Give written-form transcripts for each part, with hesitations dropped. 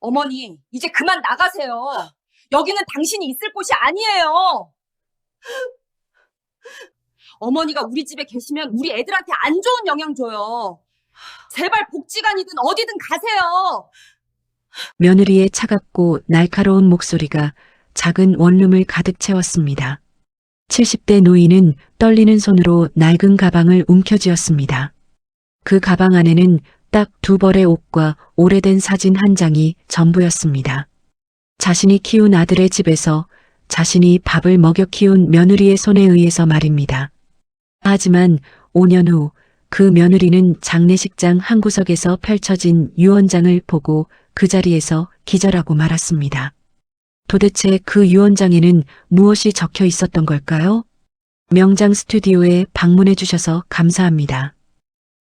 어머니, 이제 그만 나가세요. 여기는 당신이 있을 곳이 아니에요. 어머니가 우리 집에 계시면 우리 애들한테 안 좋은 영향 줘요. 제발 복지관이든 어디든 가세요. 며느리의 차갑고 날카로운 목소리가 작은 원룸을 가득 채웠습니다. 70대 노인은 떨리는 손으로 낡은 가방을 움켜쥐었습니다. 그 가방 안에는 딱 2벌의 옷과 오래된 사진 한 장이 전부였습니다. 자신이 키운 아들의 집에서 자신이 밥을 먹여 키운 며느리의 손에 의해서 말입니다. 하지만 5년 후 그 며느리는 장례식장 한 구석에서 펼쳐진 유언장을 보고 그 자리에서 기절하고 말았습니다. 도대체 그 유언장에는 무엇이 적혀 있었던 걸까요? 명장 스튜디오에 방문해 주셔서 감사합니다.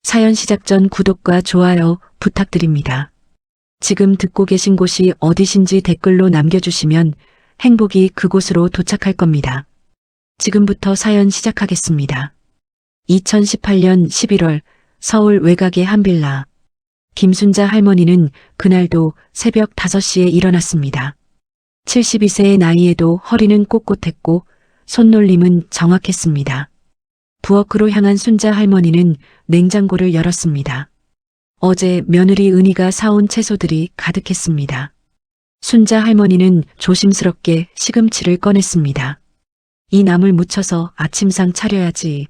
사연 시작 전 구독과 좋아요 부탁드립니다. 지금 듣고 계신 곳이 어디신지 댓글로 남겨주시면 행복이 그곳으로 도착할 겁니다. 지금부터 사연 시작하겠습니다. 2018년 11월 서울 외곽의 한 빌라. 김순자 할머니는 그날도 새벽 5시에 일어났습니다. 72세의 나이에도 허리는 꼿꼿했고 손놀림은 정확했습니다. 부엌으로 향한 순자 할머니는 냉장고를 열었습니다. 어제 며느리 은희가 사온 채소들이 가득했습니다. 순자 할머니는 조심스럽게 시금치를 꺼냈습니다. 이 나물 무쳐서 아침상 차려야지.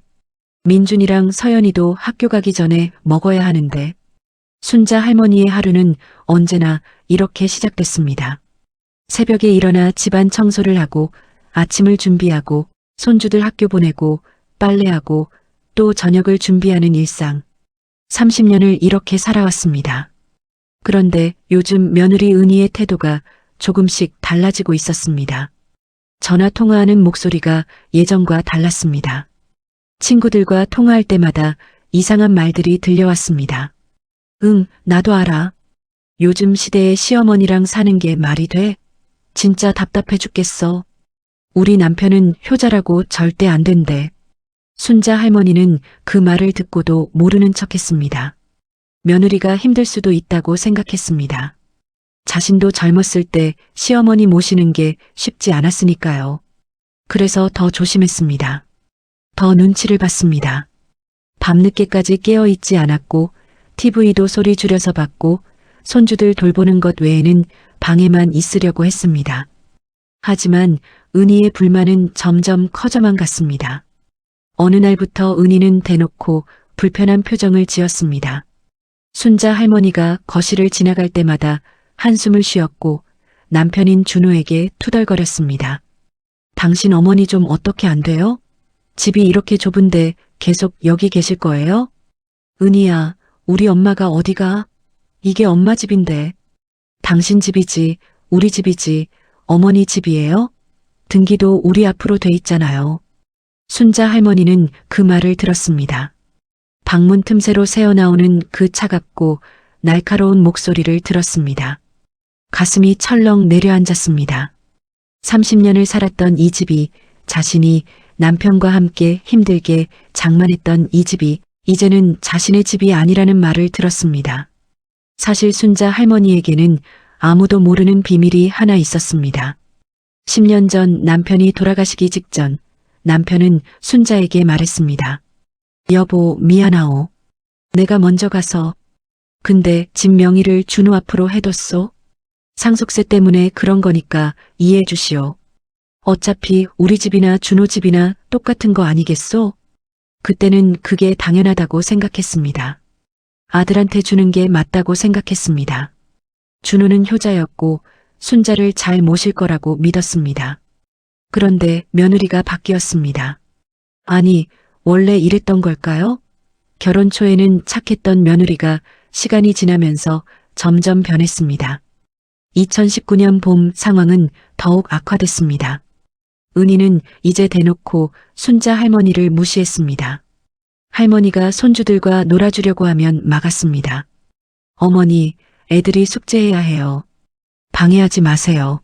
민준이랑 서연이도 학교 가기 전에 먹어야 하는데. 순자 할머니의 하루는 언제나 이렇게 시작됐습니다. 새벽에 일어나 집안 청소를 하고 아침을 준비하고 손주들 학교 보내고 빨래하고 또 저녁을 준비하는 일상. 30년을 이렇게 살아왔습니다. 그런데 요즘 며느리 은희의 태도가 조금씩 달라지고 있었습니다. 전화 통화하는 목소리가 예전과 달랐습니다. 친구들과 통화할 때마다 이상한 말들이 들려왔습니다. 응, 나도 알아. 요즘 시대에 시어머니랑 사는 게 말이 돼? 진짜 답답해 죽겠어. 우리 남편은 효자라고 절대 안 된대. 순자 할머니는 그 말을 듣고도 모르는 척했습니다. 며느리가 힘들 수도 있다고 생각했습니다. 자신도 젊었을 때 시어머니 모시는 게 쉽지 않았으니까요. 그래서 더 조심했습니다. 더 눈치를 봤습니다. 밤늦게까지 깨어있지 않았고 TV도 소리 줄여서 봤고 손주들 돌보는 것 외에는 방에만 있으려고 했습니다. 하지만 은희의 불만은 점점 커져만 갔습니다. 어느 날부터 은희는 대놓고 불편한 표정을 지었습니다. 순자 할머니가 거실을 지나갈 때마다 한숨을 쉬었고 남편인 준호에게 투덜거렸습니다. 당신 어머니 좀 어떻게 안 돼요? 집이 이렇게 좁은데 계속 여기 계실 거예요? 은희야, 우리 엄마가 어디가? 이게 엄마 집인데. 당신 집이지, 우리 집이지, 어머니 집이에요? 등기도 우리 앞으로 돼 있잖아요. 순자 할머니는 그 말을 들었습니다. 방문 틈새로 새어나오는 그 차갑고 날카로운 목소리를 들었습니다. 가슴이 철렁 내려앉았습니다. 30년을 살았던 이 집이, 자신이 남편과 함께 힘들게 장만했던 이 집이 이제는 자신의 집이 아니라는 말을 들었습니다. 사실 순자 할머니에게는 아무도 모르는 비밀이 하나 있었습니다. 10년 전 남편이 돌아가시기 직전 남편은 순자에게 말했습니다. 여보, 미안하오. 내가 먼저 가서. 근데 집 명의를 준호 앞으로 해뒀소. 상속세 때문에 그런 거니까 이해해 주시오. 어차피 우리 집이나 준호 집이나 똑같은 거 아니겠소? 그때는 그게 당연하다고 생각했습니다. 아들한테 주는 게 맞다고 생각했습니다. 준호는 효자였고 순자를 잘 모실 거라고 믿었습니다. 그런데 며느리가 바뀌었습니다. 아니, 원래 이랬던 걸까요? 결혼 초에는 착했던 며느리가 시간이 지나면서 점점 변했습니다. 2019년 봄 상황은 더욱 악화됐습니다. 은희는 이제 대놓고 순자 할머니를 무시했습니다. 할머니가 손주들과 놀아주려고 하면 막았습니다. 어머니, 애들이 숙제해야 해요. 방해하지 마세요.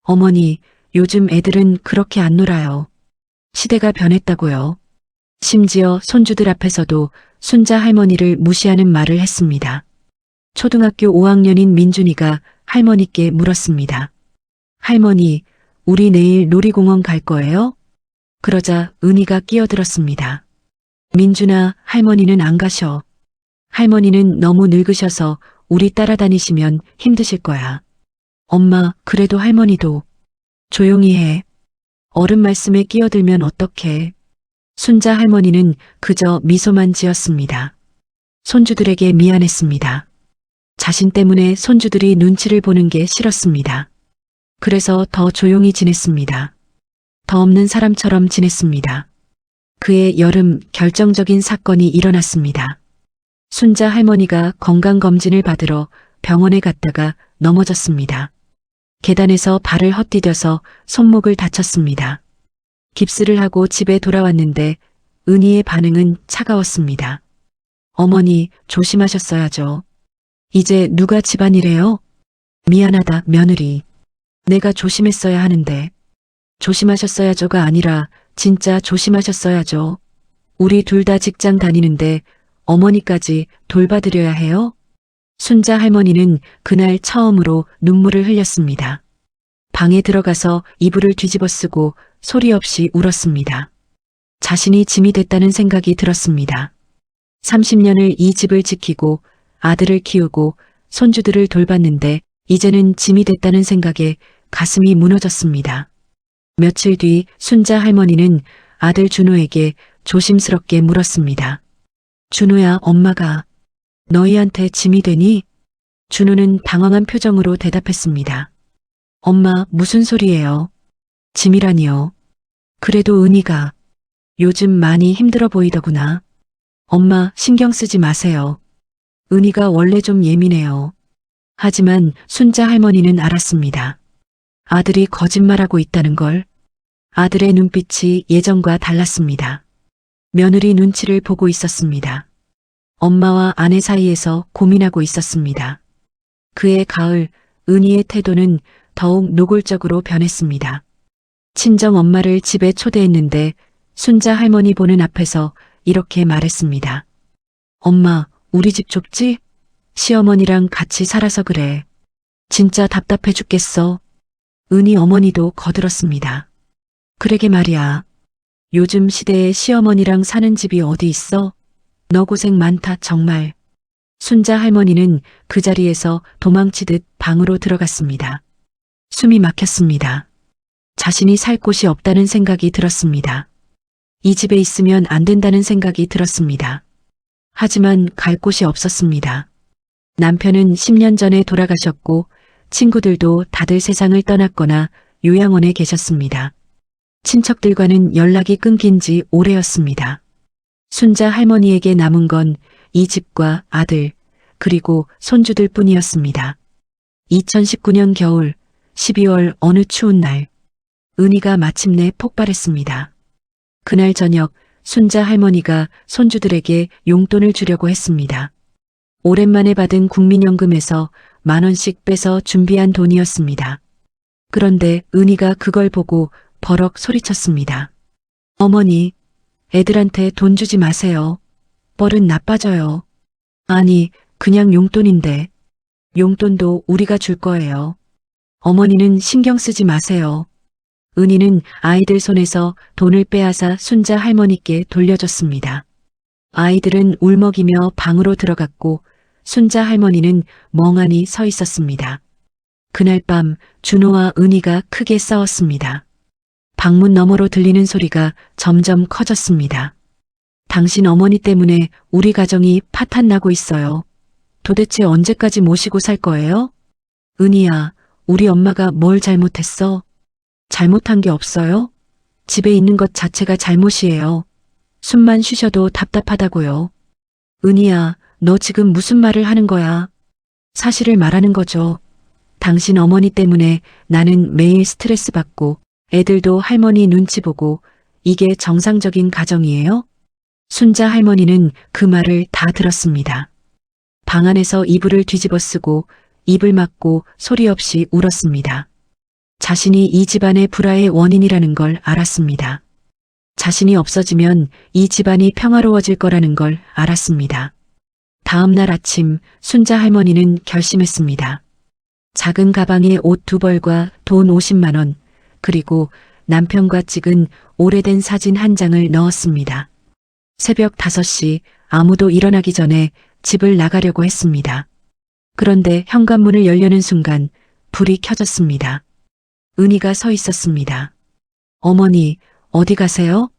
어머니, 요즘 애들은 그렇게 안 놀아요. 시대가 변했다고요. 심지어 손주들 앞에서도 순자 할머니를 무시하는 말을 했습니다. 초등학교 5학년인 민준이가 할머니께 물었습니다. 할머니, 우리 내일 놀이공원 갈 거예요? 그러자 은희가 끼어들었습니다. 민준아, 할머니는 안 가셔. 할머니는 너무 늙으셔서 우리 따라다니시면 힘드실 거야. 엄마, 그래도 할머니도. 조용히 해. 어른 말씀에 끼어들면 어떡해. 순자 할머니는 그저 미소만 지었습니다. 손주들에게 미안했습니다. 자신 때문에 손주들이 눈치를 보는 게 싫었습니다. 그래서 더 조용히 지냈습니다. 더 없는 사람처럼 지냈습니다. 그해 여름 결정적인 사건이 일어났습니다. 순자 할머니가 건강검진을 받으러 병원에 갔다가 넘어졌습니다. 계단에서 발을 헛디뎌서 손목을 다쳤습니다. 깁스를 하고 집에 돌아왔는데 은희의 반응은 차가웠습니다. 어머니, 조심하셨어야죠. 이제 누가 집안일해요? 미안하다, 며느리. 내가 조심했어야 하는데. 조심하셨어야죠가 아니라 진짜 조심하셨어야죠. 우리 둘 다 직장 다니는데 어머니까지 돌봐드려야 해요? 순자 할머니는 그날 처음으로 눈물을 흘렸습니다. 방에 들어가서 이불을 뒤집어 쓰고 소리 없이 울었습니다. 자신이 짐이 됐다는 생각이 들었습니다. 30년을 이 집을 지키고 아들을 키우고 손주들을 돌봤는데 이제는 짐이 됐다는 생각에 가슴이 무너졌습니다. 며칠 뒤 순자 할머니는 아들 준호에게 조심스럽게 물었습니다. 준호야, 엄마가 너희한테 짐이 되니? 준호는 당황한 표정으로 대답했습니다. 엄마, 무슨 소리예요? 짐이라니요. 그래도 은희가 요즘 많이 힘들어 보이더구나. 엄마, 신경 쓰지 마세요. 은희가 원래 좀 예민해요. 하지만 순자 할머니는 알았습니다. 아들이 거짓말하고 있다는 걸. 아들의 눈빛이 예전과 달랐습니다. 며느리 눈치를 보고 있었습니다. 엄마와 아내 사이에서 고민하고 있었습니다. 그해 가을, 은희의 태도는 더욱 노골적으로 변했습니다. 친정 엄마를 집에 초대했는데 순자 할머니 보는 앞에서 이렇게 말했습니다. 엄마, 우리 집 좁지? 시어머니랑 같이 살아서 그래. 진짜 답답해 죽겠어. 은희 어머니도 거들었습니다. 그러게 말이야. 요즘 시대에 시어머니랑 사는 집이 어디 있어? 너 고생 많다, 정말. 순자 할머니는 그 자리에서 도망치듯 방으로 들어갔습니다. 숨이 막혔습니다. 자신이 살 곳이 없다는 생각이 들었습니다. 이 집에 있으면 안 된다는 생각이 들었습니다. 하지만 갈 곳이 없었습니다. 남편은 10년 전에 돌아가셨고 친구들도 다들 세상을 떠났거나 요양원에 계셨습니다. 친척들과는 연락이 끊긴 지 오래였습니다. 순자 할머니에게 남은 건 이 집과 아들, 그리고 손주들 뿐이었습니다. 2019년 겨울, 12월 어느 추운 날, 은희가 마침내 폭발했습니다. 그날 저녁, 순자 할머니가 손주들에게 용돈을 주려고 했습니다. 오랜만에 받은 국민연금에서 10,000원씩 빼서 준비한 돈이었습니다. 그런데 은희가 그걸 보고 버럭 소리쳤습니다. 어머니, 애들한테 돈 주지 마세요. 뻘은 나빠져요. 아니, 그냥 용돈인데. 용돈도 우리가 줄 거예요. 어머니는 신경 쓰지 마세요. 은희는 아이들 손에서 돈을 빼앗아 순자 할머니께 돌려줬습니다. 아이들은 울먹이며 방으로 들어갔고 순자 할머니는 멍하니 서 있었습니다. 그날 밤 준호와 은희가 크게 싸웠습니다. 방문 너머로 들리는 소리가 점점 커졌습니다. 당신 어머니 때문에 우리 가정이 파탄나고 있어요. 도대체 언제까지 모시고 살 거예요? 은희야, 우리 엄마가 뭘 잘못했어? 잘못한 게 없어요? 집에 있는 것 자체가 잘못이에요. 숨만 쉬셔도 답답하다고요. 은희야, 너 지금 무슨 말을 하는 거야? 사실을 말하는 거죠. 당신 어머니 때문에 나는 매일 스트레스 받고 애들도 할머니 눈치 보고 이게 정상적인 가정이에요? 순자 할머니는 그 말을 다 들었습니다. 방 안에서 이불을 뒤집어 쓰고 입을 막고 소리 없이 울었습니다. 자신이 이 집안의 불화의 원인이라는 걸 알았습니다. 자신이 없어지면 이 집안이 평화로워질 거라는 걸 알았습니다. 다음 날 아침 순자 할머니는 결심했습니다. 작은 가방에 옷 2벌과 돈 50만 원, 그리고 남편과 찍은 오래된 사진 한 장을 넣었습니다. 새벽 5시 아무도 일어나기 전에 집을 나가려고 했습니다. 그런데 현관문을 열려는 순간 불이 켜졌습니다. 은희가 서 있었습니다. 어머니, 어디 가세요?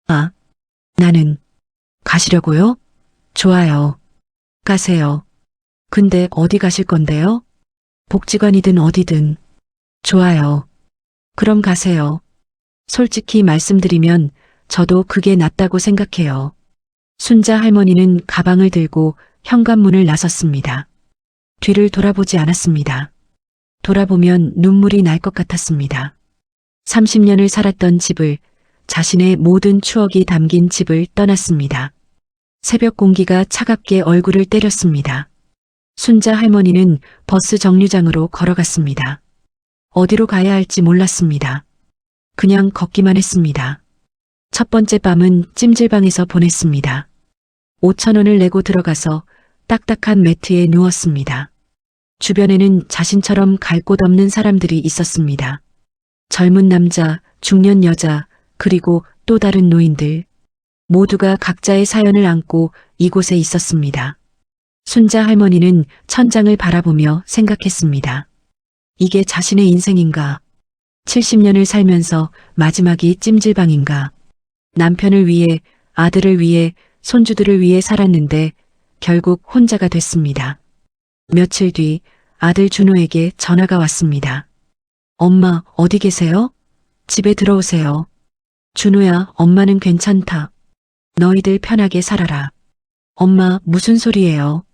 아, 나는 가시려고요? 좋아요. 가세요. 근데 어디 가실 건데요? 복지관이든 어디든. 좋아요. 그럼 가세요. 솔직히 말씀드리면 저도 그게 낫다고 생각해요. 순자 할머니는 가방을 들고 현관문을 나섰습니다. 뒤를 돌아보지 않았습니다. 돌아보면 눈물이 날 것 같았습니다. 30년을 살았던 집을, 자신의 모든 추억이 담긴 집을 떠났습니다. 새벽 공기가 차갑게 얼굴을 때렸습니다. 순자 할머니는 버스 정류장으로 걸어갔습니다. 어디로 가야 할지 몰랐습니다. 그냥 걷기만 했습니다. 첫 번째 밤은 찜질방에서 보냈습니다. 5천 원을 내고 들어가서 딱딱한 매트에 누웠습니다. 주변에는 자신처럼 갈 곳 없는 사람들이 있었습니다. 젊은 남자, 중년 여자, 그리고 또 다른 노인들. 모두가 각자의 사연을 안고 이곳에 있었습니다. 순자 할머니는 천장을 바라보며 생각했습니다. 이게 자신의 인생인가? 70년을 살면서 마지막이 찜질방인가? 남편을 위해, 아들을 위해, 손주들을 위해 살았는데 결국 혼자가 됐습니다. 며칠 뒤 아들 준호에게 전화가 왔습니다. 엄마, 어디 계세요? 집에 들어오세요. 준호야, 엄마는 괜찮다. 너희들 편하게 살아라. 엄마, 무슨 소리예요?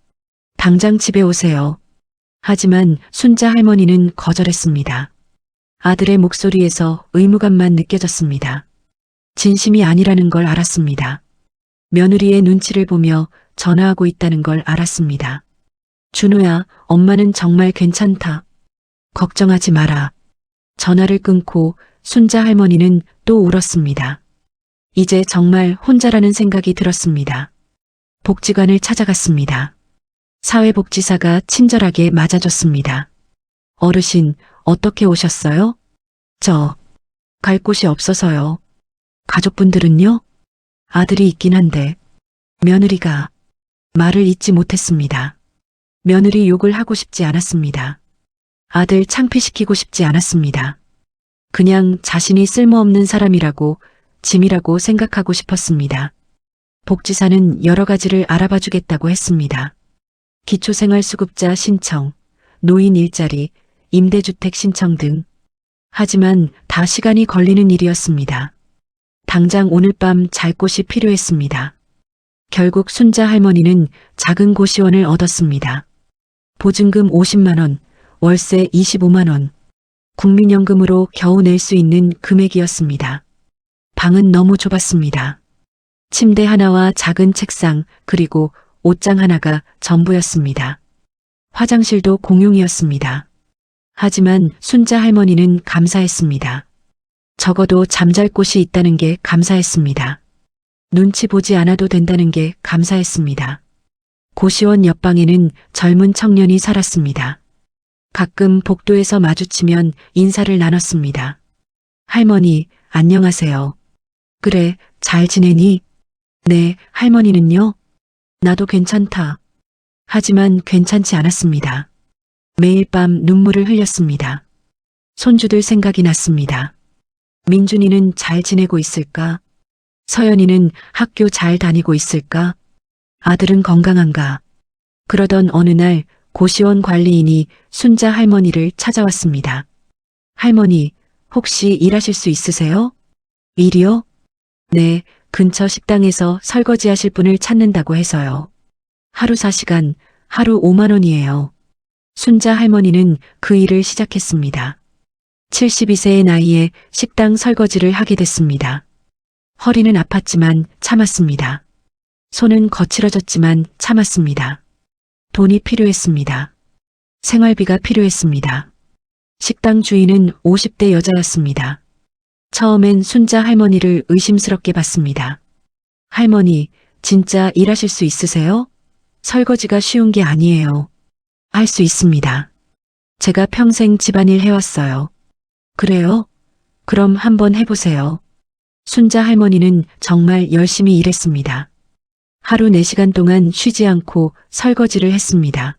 당장 집에 오세요. 하지만 순자 할머니는 거절했습니다. 아들의 목소리에서 의무감만 느껴졌습니다. 진심이 아니라는 걸 알았습니다. 며느리의 눈치를 보며 전화하고 있다는 걸 알았습니다. 준호야, 엄마는 정말 괜찮다. 걱정하지 마라. 전화를 끊고 순자 할머니는 또 울었습니다. 이제 정말 혼자라는 생각이 들었습니다. 복지관을 찾아갔습니다. 사회복지사가 친절하게 맞아줬습니다. 어르신, 어떻게 오셨어요? 갈 곳이 없어서요. 가족분들은요? 아들이 있긴 한데, 며느리가 말을 잇지 못했습니다. 며느리 욕을 하고 싶지 않았습니다. 아들 창피시키고 싶지 않았습니다. 그냥 자신이 쓸모없는 사람이라고, 짐이라고 생각하고 싶었습니다. 복지사는 여러 가지를 알아봐 주겠다고 했습니다. 기초생활수급자 신청, 노인 일자리, 임대주택 신청 등. 하지만 다 시간이 걸리는 일이었습니다. 당장 오늘 밤 잘 곳이 필요했습니다. 결국 순자 할머니는 작은 고시원을 얻었습니다. 보증금 50만 원, 월세 25만 원. 국민연금으로 겨우 낼 수 있는 금액이었습니다. 방은 너무 좁았습니다. 침대 하나와 작은 책상, 그리고 옷장 하나가 전부였습니다. 화장실도 공용이었습니다. 하지만 순자 할머니는 감사했습니다. 적어도 잠잘 곳이 있다는 게 감사했습니다. 눈치 보지 않아도 된다는 게 감사했습니다. 고시원 옆방에는 젊은 청년이 살았습니다. 가끔 복도에서 마주치면 인사를 나눴습니다. 할머니, 안녕하세요. 그래, 잘 지내니? 네, 할머니는요? 나도 괜찮다. 하지만 괜찮지 않았습니다. 매일 밤 눈물을 흘렸습니다. 손주들 생각이 났습니다. 민준이는 잘 지내고 있을까? 서연이는 학교 잘 다니고 있을까? 아들은 건강한가? 그러던 어느 날 고시원 관리인이 순자 할머니를 찾아왔습니다. 할머니, 혹시 일하실 수 있으세요? 일이요? 네, 근처 식당에서 설거지 하실 분을 찾는다고 해서요. 하루 4시간, 하루 5만 원이에요. 순자 할머니는 그 일을 시작했습니다. 72세의 나이에 식당 설거지를 하게 됐습니다. 허리는 아팠지만 참았습니다. 손은 거칠어졌지만 참았습니다. 돈이 필요했습니다. 생활비가 필요했습니다. 식당 주인은 50대 여자였습니다. 처음엔 순자 할머니를 의심스럽게 봤습니다. 할머니, 진짜 일하실 수 있으세요? 설거지가 쉬운 게 아니에요. 할 수 있습니다. 제가 평생 집안일 해왔어요. 그래요? 그럼 한번 해보세요. 순자 할머니는 정말 열심히 일했습니다. 하루 4시간 동안 쉬지 않고 설거지를 했습니다.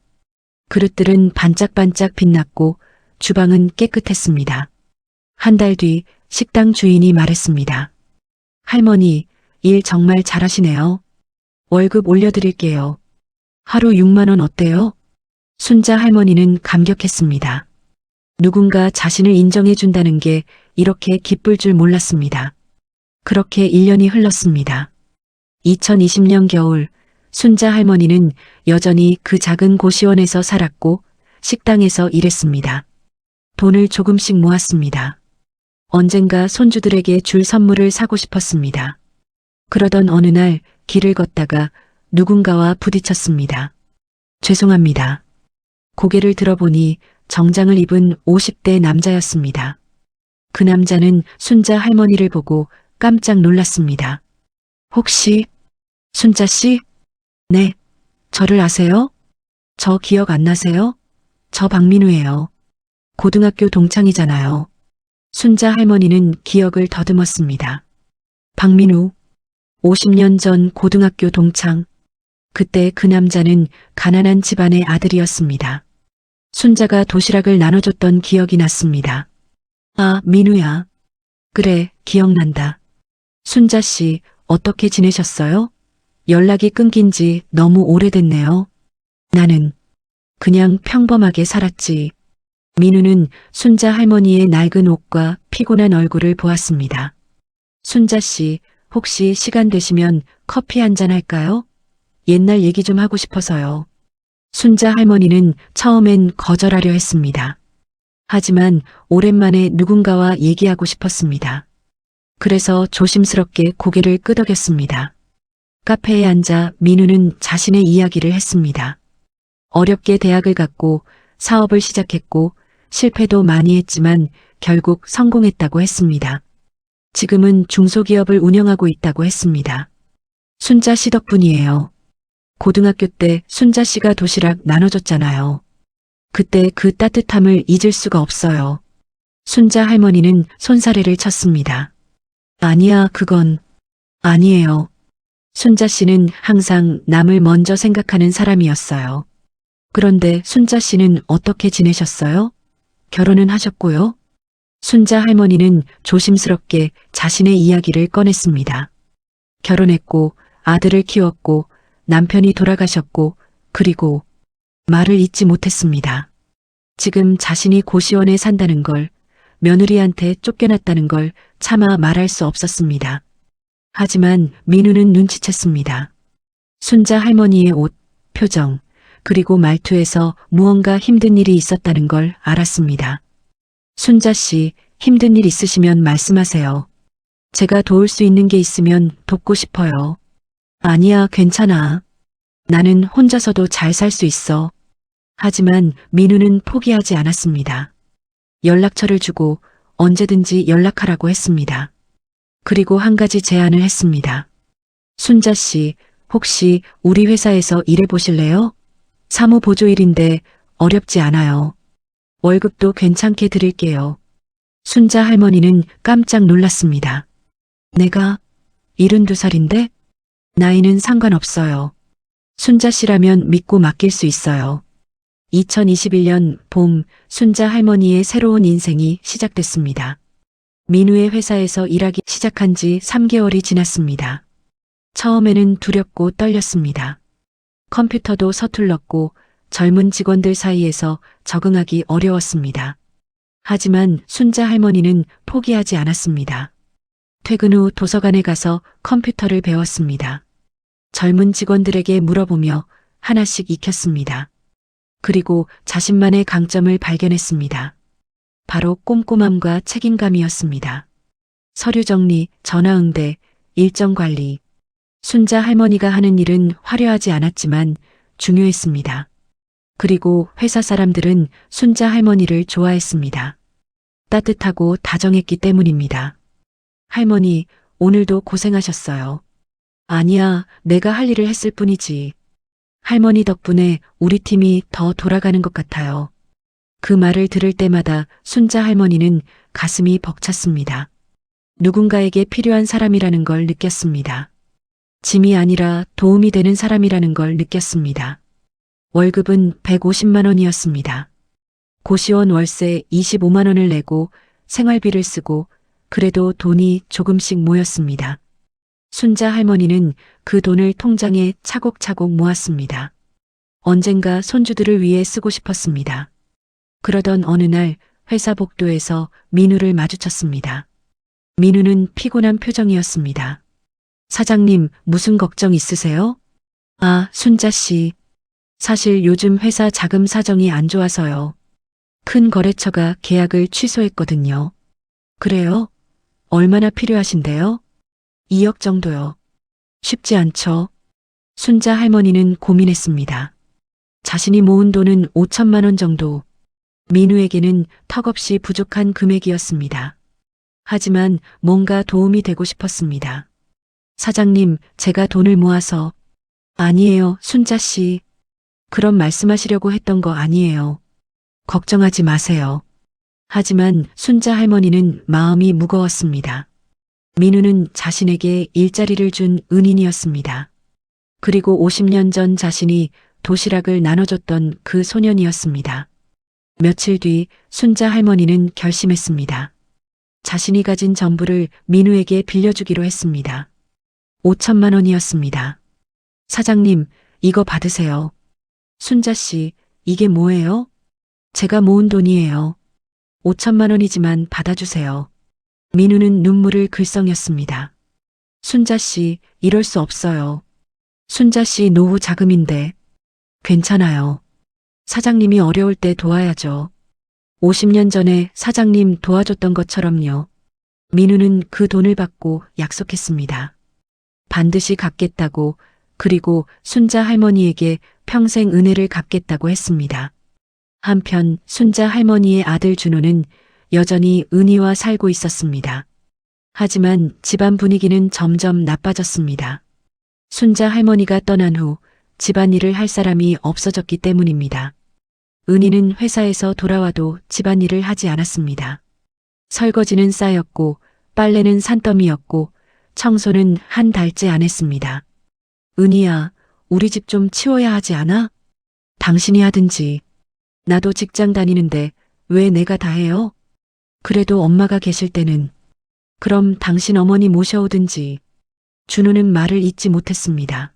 그릇들은 반짝반짝 빛났고 주방은 깨끗했습니다. 한 달 뒤 식당 주인이 말했습니다. 할머니, 일 정말 잘하시네요. 월급 올려드릴게요. 하루 6만 원 어때요? 순자 할머니는 감격했습니다. 누군가 자신을 인정해준다는 게 이렇게 기쁠 줄 몰랐습니다. 그렇게 1년이 흘렀습니다. 2020년 겨울, 순자 할머니는 여전히 그 작은 고시원에서 살았고 식당에서 일했습니다. 돈을 조금씩 모았습니다. 언젠가 손주들에게 줄 선물을 사고 싶었습니다. 그러던 어느 날 길을 걷다가 누군가와 부딪혔습니다. 죄송합니다. 고개를 들어보니 정장을 입은 50대 남자였습니다. 그 남자는 순자 할머니를 보고 깜짝 놀랐습니다. 혹시 순자 씨? 네. 저를 아세요? 저 기억 안 나세요? 저 박민우예요. 고등학교 동창이잖아요. 순자 할머니는 기억을 더듬었습니다. 박민우. 50년 전 고등학교 동창. 그때 그 남자는 가난한 집안의 아들이었습니다. 순자가 도시락을 나눠줬던 기억이 났습니다. 아, 민우야. 그래, 기억난다. 순자 씨, 어떻게 지내셨어요? 연락이 끊긴 지 너무 오래됐네요. 나는 그냥 평범하게 살았지. 민우는 순자 할머니의 낡은 옷과 피곤한 얼굴을 보았습니다. 순자 씨, 혹시 시간 되시면 커피 한잔 할까요? 옛날 얘기 좀 하고 싶어서요. 순자 할머니는 처음엔 거절하려 했습니다. 하지만 오랜만에 누군가와 얘기하고 싶었습니다. 그래서 조심스럽게 고개를 끄덕였습니다. 카페에 앉아 민우는 자신의 이야기를 했습니다. 어렵게 대학을 갔고 사업을 시작했고 실패도 많이 했지만 결국 성공했다고 했습니다. 지금은 중소기업을 운영하고 있다고 했습니다. 순자 씨 덕분이에요. 고등학교 때 순자 씨가 도시락 나눠줬잖아요. 그때 그 따뜻함을 잊을 수가 없어요. 순자 할머니는 손사래를 쳤습니다. 아니야, 그건 아니에요. 순자 씨는 항상 남을 먼저 생각하는 사람이었어요. 그런데 순자 씨는 어떻게 지내셨어요? 결혼은 하셨고요? 순자 할머니는 조심스럽게 자신의 이야기를 꺼냈습니다. 결혼했고 아들을 키웠고 남편이 돌아가셨고 그리고 말을 잇지 못했습니다. 지금 자신이 고시원에 산다는 걸, 며느리한테 쫓겨났다는 걸 차마 말할 수 없었습니다. 하지만 민우는 눈치챘습니다. 순자 할머니의 옷, 표정, 그리고 말투에서 무언가 힘든 일이 있었다는 걸 알았습니다. 순자 씨, 힘든 일 있으시면 말씀하세요. 제가 도울 수 있는 게 있으면 돕고 싶어요. 아니야, 괜찮아. 나는 혼자서도 잘 살 수 있어. 하지만 민우는 포기하지 않았습니다. 연락처를 주고 언제든지 연락하라고 했습니다. 그리고 한 가지 제안을 했습니다. 순자 씨, 혹시 우리 회사에서 일해 보실래요? 사무보조일인데 어렵지 않아요. 월급도 괜찮게 드릴게요. 순자 할머니는 깜짝 놀랐습니다. 내가 72살인데? 나이는 상관없어요. 순자 씨라면 믿고 맡길 수 있어요. 2021년 봄 순자 할머니의 새로운 인생이 시작됐습니다. 민우의 회사에서 일하기 시작한 지 3개월이 지났습니다. 처음에는 두렵고 떨렸습니다. 컴퓨터도 서툴렀고 젊은 직원들 사이에서 적응하기 어려웠습니다. 하지만 순자 할머니는 포기하지 않았습니다. 퇴근 후 도서관에 가서 컴퓨터를 배웠습니다. 젊은 직원들에게 물어보며 하나씩 익혔습니다. 그리고 자신만의 강점을 발견했습니다. 바로 꼼꼼함과 책임감이었습니다. 서류 정리, 전화 응대, 일정 관리. 순자 할머니가 하는 일은 화려하지 않았지만 중요했습니다. 그리고 회사 사람들은 순자 할머니를 좋아했습니다. 따뜻하고 다정했기 때문입니다. 할머니, 오늘도 고생하셨어요. 아니야, 내가 할 일을 했을 뿐이지. 할머니 덕분에 우리 팀이 더 돌아가는 것 같아요. 그 말을 들을 때마다 순자 할머니는 가슴이 벅찼습니다. 누군가에게 필요한 사람이라는 걸 느꼈습니다. 짐이 아니라 도움이 되는 사람이라는 걸 느꼈습니다. 월급은 150만 원이었습니다. 고시원 월세 25만 원을 내고 생활비를 쓰고 그래도 돈이 조금씩 모였습니다. 순자 할머니는 그 돈을 통장에 차곡차곡 모았습니다. 언젠가 손주들을 위해 쓰고 싶었습니다. 그러던 어느 날 회사 복도에서 민우를 마주쳤습니다. 민우는 피곤한 표정이었습니다. 사장님, 무슨 걱정 있으세요? 아, 순자 씨. 사실 요즘 회사 자금 사정이 안 좋아서요. 큰 거래처가 계약을 취소했거든요. 그래요? 얼마나 필요하신데요? 2억 정도요. 쉽지 않죠. 순자 할머니는 고민했습니다. 자신이 모은 돈은 5천만 원 정도. 민우에게는 턱없이 부족한 금액이었습니다. 하지만 뭔가 도움이 되고 싶었습니다. 사장님, 제가 돈을 모아서. 아니에요, 순자 씨. 그런 말씀하시려고 했던 거 아니에요. 걱정하지 마세요. 하지만 순자 할머니는 마음이 무거웠습니다. 민우는 자신에게 일자리를 준 은인이었습니다. 그리고 50년 전 자신이 도시락을 나눠줬던 그 소년이었습니다. 며칠 뒤 순자 할머니는 결심했습니다. 자신이 가진 전부를 민우에게 빌려주기로 했습니다. 5천만 원이었습니다. 사장님, 이거 받으세요. 순자 씨, 이게 뭐예요? 제가 모은 돈이에요. 5천만 원이지만 받아주세요. 민우는 눈물을 글썽였습니다. 순자 씨, 이럴 수 없어요. 순자 씨 노후 자금인데. 괜찮아요. 사장님이 어려울 때 도와야죠. 50년 전에 사장님 도와줬던 것처럼요. 민우는 그 돈을 받고 약속했습니다. 반드시 갚겠다고, 그리고 순자 할머니에게 평생 은혜를 갚겠다고 했습니다. 한편 순자 할머니의 아들 준호는 여전히 은희와 살고 있었습니다. 하지만 집안 분위기는 점점 나빠졌습니다. 순자 할머니가 떠난 후 집안일을 할 사람이 없어졌기 때문입니다. 은희는 회사에서 돌아와도 집안일을 하지 않았습니다. 설거지는 쌓였고 빨래는 산더미였고 청소는 한 달째 안 했습니다. 은희야, 우리 집 좀 치워야 하지 않아? 당신이 하든지. 나도 직장 다니는데 왜 내가 다 해요? 그래도 엄마가 계실 때는. 그럼 당신 어머니 모셔오든지. 준호는 말을 잇지 못했습니다.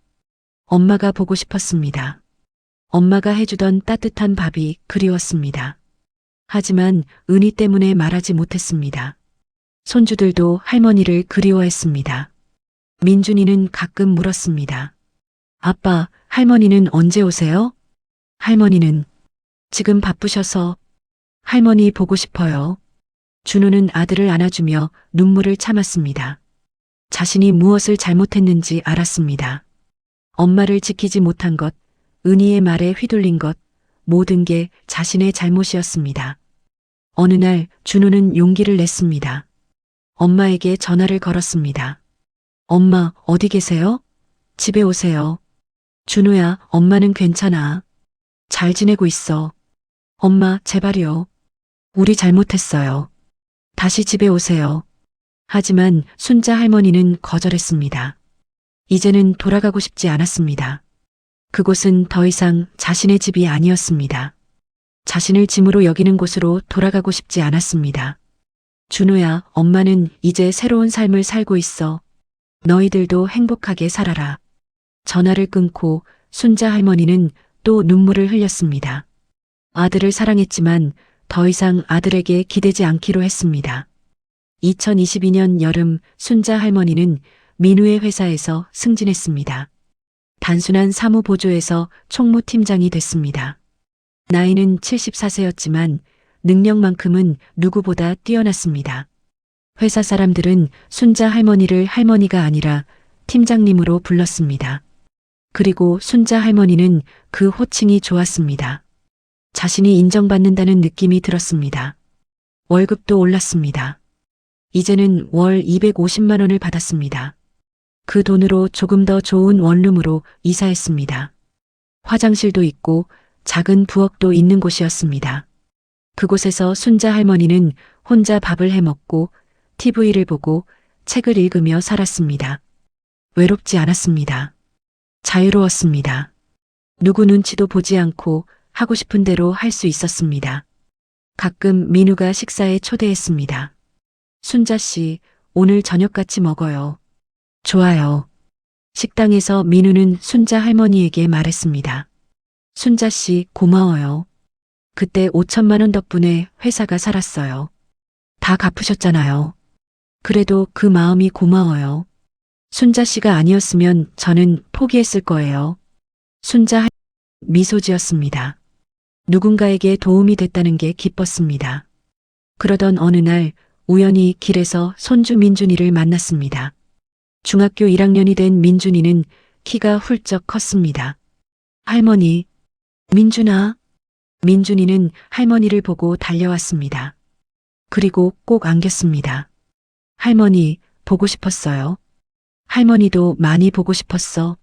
엄마가 보고 싶었습니다. 엄마가 해주던 따뜻한 밥이 그리웠습니다. 하지만 은희 때문에 말하지 못했습니다. 손주들도 할머니를 그리워했습니다. 민준이는 가끔 물었습니다. 아빠, 할머니는 언제 오세요? 할머니는 지금 바쁘셔서. 할머니 보고 싶어요. 준호는 아들을 안아주며 눈물을 참았습니다. 자신이 무엇을 잘못했는지 알았습니다. 엄마를 지키지 못한 것, 은희의 말에 휘둘린 것, 모든 게 자신의 잘못이었습니다. 어느 날 준호는 용기를 냈습니다. 엄마에게 전화를 걸었습니다. 엄마, 어디 계세요? 집에 오세요. 준호야, 엄마는 괜찮아. 잘 지내고 있어. 엄마, 제발요. 우리 잘못했어요. 다시 집에 오세요. 하지만 순자 할머니는 거절했습니다. 이제는 돌아가고 싶지 않았습니다. 그곳은 더 이상 자신의 집이 아니었습니다. 자신을 짐으로 여기는 곳으로 돌아가고 싶지 않았습니다. 준호야, 엄마는 이제 새로운 삶을 살고 있어. 너희들도 행복하게 살아라. 전화를 끊고 순자 할머니는 또 눈물을 흘렸습니다. 아들을 사랑했지만 더 이상 아들에게 기대지 않기로 했습니다. 2022년 여름 순자 할머니는 민우의 회사에서 승진했습니다. 단순한 사무보조에서 총무팀장이 됐습니다. 나이는 74세였지만 능력만큼은 누구보다 뛰어났습니다. 회사 사람들은 순자 할머니를 할머니가 아니라 팀장님으로 불렀습니다. 그리고 순자 할머니는 그 호칭이 좋았습니다. 자신이 인정받는다는 느낌이 들었습니다. 월급도 올랐습니다. 이제는 월 250만 원을 받았습니다. 그 돈으로 조금 더 좋은 원룸으로 이사했습니다. 화장실도 있고 작은 부엌도 있는 곳이었습니다. 그곳에서 순자 할머니는 혼자 밥을 해 먹고 TV를 보고 책을 읽으며 살았습니다. 외롭지 않았습니다. 자유로웠습니다. 누구 눈치도 보지 않고 하고 싶은 대로 할 수 있었습니다. 가끔 민우가 식사에 초대했습니다. 순자 씨, 오늘 저녁 같이 먹어요. 좋아요. 식당에서 민우는 순자 할머니에게 말했습니다. 순자 씨, 고마워요. 그때 5천만 원 덕분에 회사가 살았어요. 다 갚으셨잖아요. 그래도 그 마음이 고마워요. 순자 씨가 아니었으면 저는 포기했을 거예요. 순자 미소 지었습니다. 누군가에게 도움이 됐다는 게 기뻤습니다. 그러던 어느 날 우연히 길에서 손주 민준이를 만났습니다. 중학교 1학년이 된 민준이는 키가 훌쩍 컸습니다. 할머니, 민준아. 민준이는 할머니를 보고 달려왔습니다. 그리고 꼭 안겼습니다. 할머니, 보고 싶었어요. 할머니도 많이 보고 싶었어.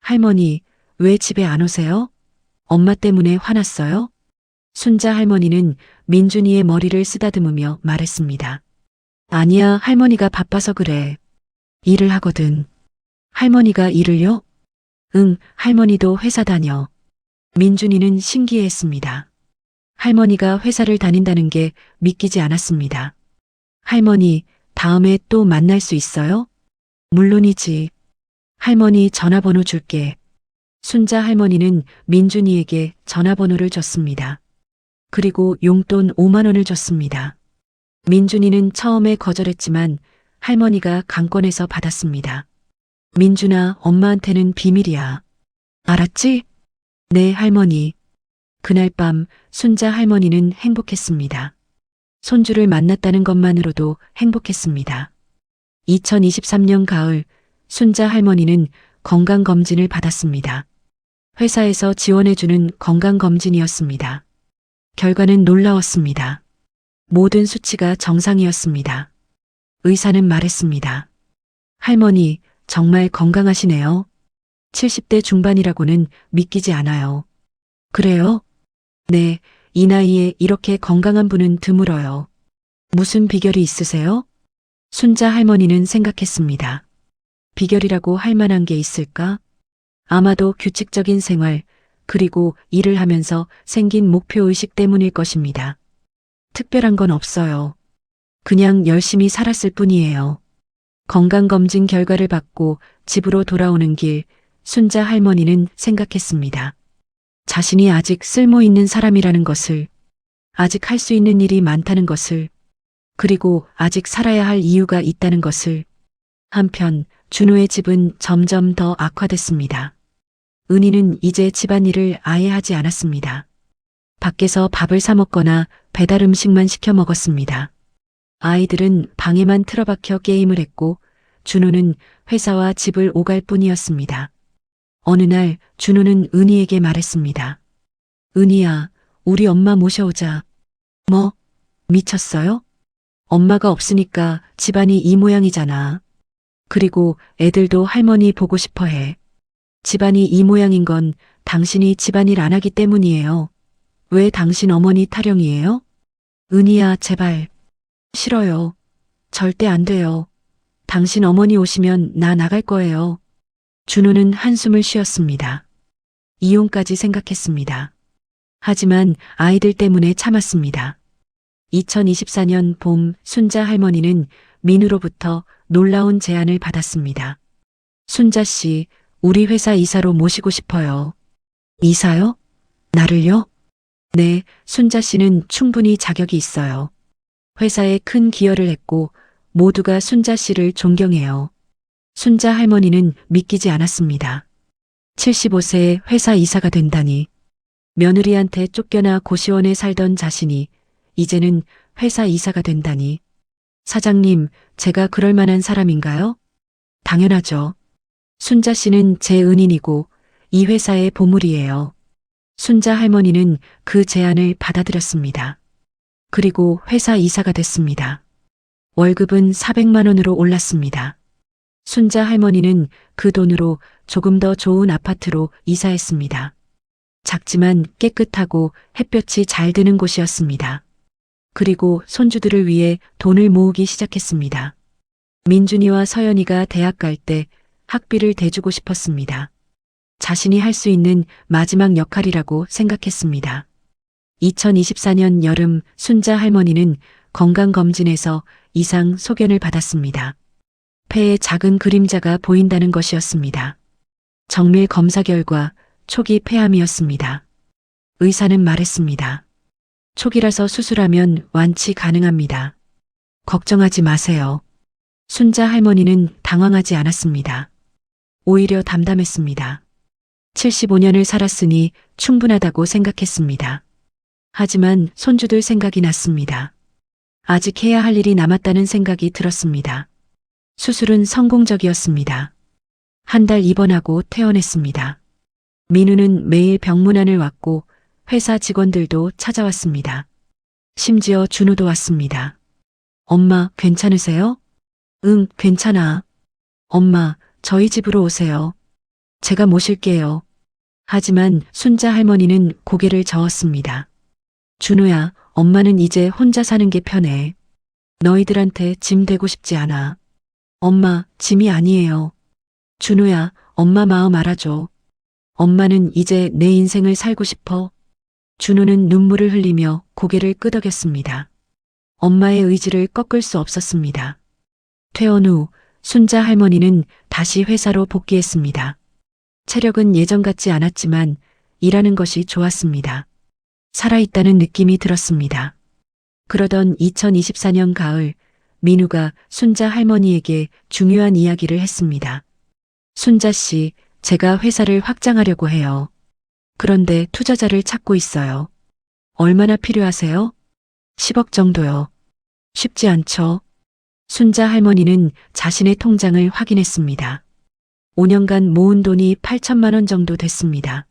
할머니, 왜 집에 안 오세요? 엄마 때문에 화났어요? 순자 할머니는 민준이의 머리를 쓰다듬으며 말했습니다. 아니야, 할머니가 바빠서 그래. 일을 하거든. 할머니가 일을요? 응, 할머니도 회사 다녀. 민준이는 신기해했습니다. 할머니가 회사를 다닌다는 게 믿기지 않았습니다. 할머니, 다음에 또 만날 수 있어요? 물론이지. 할머니 전화번호 줄게. 순자 할머니는 민준이에게 전화번호를 줬습니다. 그리고 용돈 5만 원을 줬습니다. 민준이는 처음에 거절했지만 할머니가 강권해서 받았습니다. 민준아, 엄마한테는 비밀이야. 알았지? 네, 할머니. 그날 밤 순자 할머니는 행복했습니다. 손주를 만났다는 것만으로도 행복했습니다. 2023년 가을 순자 할머니는 건강검진을 받았습니다. 회사에서 지원해주는 건강검진이었습니다. 결과는 놀라웠습니다. 모든 수치가 정상이었습니다. 의사는 말했습니다. 할머니, 정말 건강하시네요. 70대 중반이라고는 믿기지 않아요. 그래요? 네, 이 나이에 이렇게 건강한 분은 드물어요. 무슨 비결이 있으세요? 순자 할머니는 생각했습니다. 비결이라고 할 만한 게 있을까? 아마도 규칙적인 생활, 그리고 일을 하면서 생긴 목표의식 때문일 것입니다. 특별한 건 없어요. 그냥 열심히 살았을 뿐이에요. 건강검진 결과를 받고 집으로 돌아오는 길, 순자 할머니는 생각했습니다. 자신이 아직 쓸모 있는 사람이라는 것을, 아직 할 수 있는 일이 많다는 것을, 그리고 아직 살아야 할 이유가 있다는 것을. 한편 준호의 집은 점점 더 악화됐습니다. 은희는 이제 집안일을 아예 하지 않았습니다. 밖에서 밥을 사 먹거나 배달 음식만 시켜 먹었습니다. 아이들은 방에만 틀어박혀 게임을 했고 준호는 회사와 집을 오갈 뿐이었습니다. 어느 날 준호는 은희에게 말했습니다. 은희야, 우리 엄마 모셔오자. 뭐? 미쳤어요? 엄마가 없으니까 집안이 이 모양이잖아. 그리고 애들도 할머니 보고 싶어 해. 집안이 이 모양인 건 당신이 집안일 안 하기 때문이에요. 왜 당신 어머니 타령이에요? 은희야, 제발. 싫어요. 절대 안 돼요. 당신 어머니 오시면 나 나갈 거예요. 준호는 한숨을 쉬었습니다. 이혼까지 생각했습니다. 하지만 아이들 때문에 참았습니다. 2024년 봄 순자 할머니는 민우로부터 놀라운 제안을 받았습니다. 순자 씨, 우리 회사 이사로 모시고 싶어요. 이사요? 나를요? 네, 순자 씨는 충분히 자격이 있어요. 회사에 큰 기여를 했고 모두가 순자 씨를 존경해요. 순자 할머니는 믿기지 않았습니다. 75세에 회사 이사가 된다니. 며느리한테 쫓겨나 고시원에 살던 자신이 이제는 회사 이사가 된다니. 사장님, 제가 그럴 만한 사람인가요? 당연하죠. 순자 씨는 제 은인이고 이 회사의 보물이에요. 순자 할머니는 그 제안을 받아들였습니다. 그리고 회사 이사가 됐습니다. 월급은 400만 원으로 올랐습니다. 순자 할머니는 그 돈으로 조금 더 좋은 아파트로 이사했습니다. 작지만 깨끗하고 햇볕이 잘 드는 곳이었습니다. 그리고 손주들을 위해 돈을 모으기 시작했습니다. 민준이와 서연이가 대학 갈 때 학비를 대주고 싶었습니다. 자신이 할 수 있는 마지막 역할이라고 생각했습니다. 2024년 여름 순자 할머니는 건강검진에서 이상 소견을 받았습니다. 폐에 작은 그림자가 보인다는 것이었습니다. 정밀 검사 결과 초기 폐암이었습니다. 의사는 말했습니다. 초기라서 수술하면 완치 가능합니다. 걱정하지 마세요. 순자 할머니는 당황하지 않았습니다. 오히려 담담했습니다. 75년을 살았으니 충분하다고 생각했습니다. 하지만 손주들 생각이 났습니다. 아직 해야 할 일이 남았다는 생각이 들었습니다. 수술은 성공적이었습니다. 한 달 입원하고 퇴원했습니다. 민우는 매일 병문안을 왔고 회사 직원들도 찾아왔습니다. 심지어 준호도 왔습니다. 엄마, 괜찮으세요? 응, 괜찮아. 엄마, 저희 집으로 오세요. 제가 모실게요. 하지만 순자 할머니는 고개를 저었습니다. 준호야, 엄마는 이제 혼자 사는 게 편해. 너희들한테 짐 되고 싶지 않아. 엄마, 짐이 아니에요. 준호야, 엄마 마음 알아줘. 엄마는 이제 내 인생을 살고 싶어. 준호는 눈물을 흘리며 고개를 끄덕였습니다. 엄마의 의지를 꺾을 수 없었습니다. 퇴원 후 순자 할머니는 다시 회사로 복귀했습니다. 체력은 예전 같지 않았지만 일하는 것이 좋았습니다. 살아있다는 느낌이 들었습니다. 그러던 2024년 가을, 민우가 순자 할머니에게 중요한 이야기를 했습니다. 순자 씨, 제가 회사를 확장하려고 해요. 그런데 투자자를 찾고 있어요. 얼마나 필요하세요? 10억 정도요. 쉽지 않죠? 순자 할머니는 자신의 통장을 확인했습니다. 5년간 모은 돈이 8천만 원 정도 됐습니다.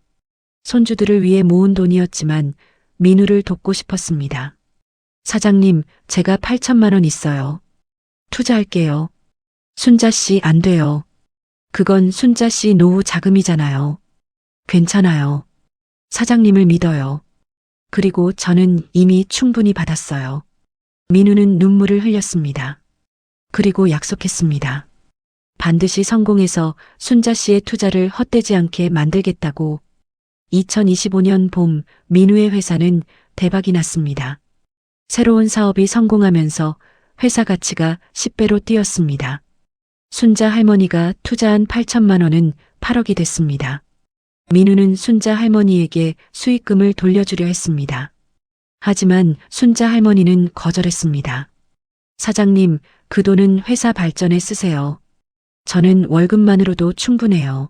손주들을 위해 모은 돈이었지만 민우를 돕고 싶었습니다. 사장님, 제가 8천만 원 있어요. 투자할게요. 순자 씨, 안 돼요. 그건 순자 씨 노후 자금이잖아요. 괜찮아요. 사장님을 믿어요. 그리고 저는 이미 충분히 받았어요. 민우는 눈물을 흘렸습니다. 그리고 약속했습니다. 반드시 성공해서 순자 씨의 투자를 헛되지 않게 만들겠다고. 2025년 봄 민우의 회사는 대박이 났습니다. 새로운 사업이 성공하면서 회사 가치가 10배로 뛰었습니다. 순자 할머니가 투자한 8천만 원은 8억이 됐습니다. 민우는 순자 할머니에게 수익금을 돌려주려 했습니다. 하지만 순자 할머니는 거절했습니다. 사장님, 그 돈은 회사 발전에 쓰세요. 저는 월급만으로도 충분해요.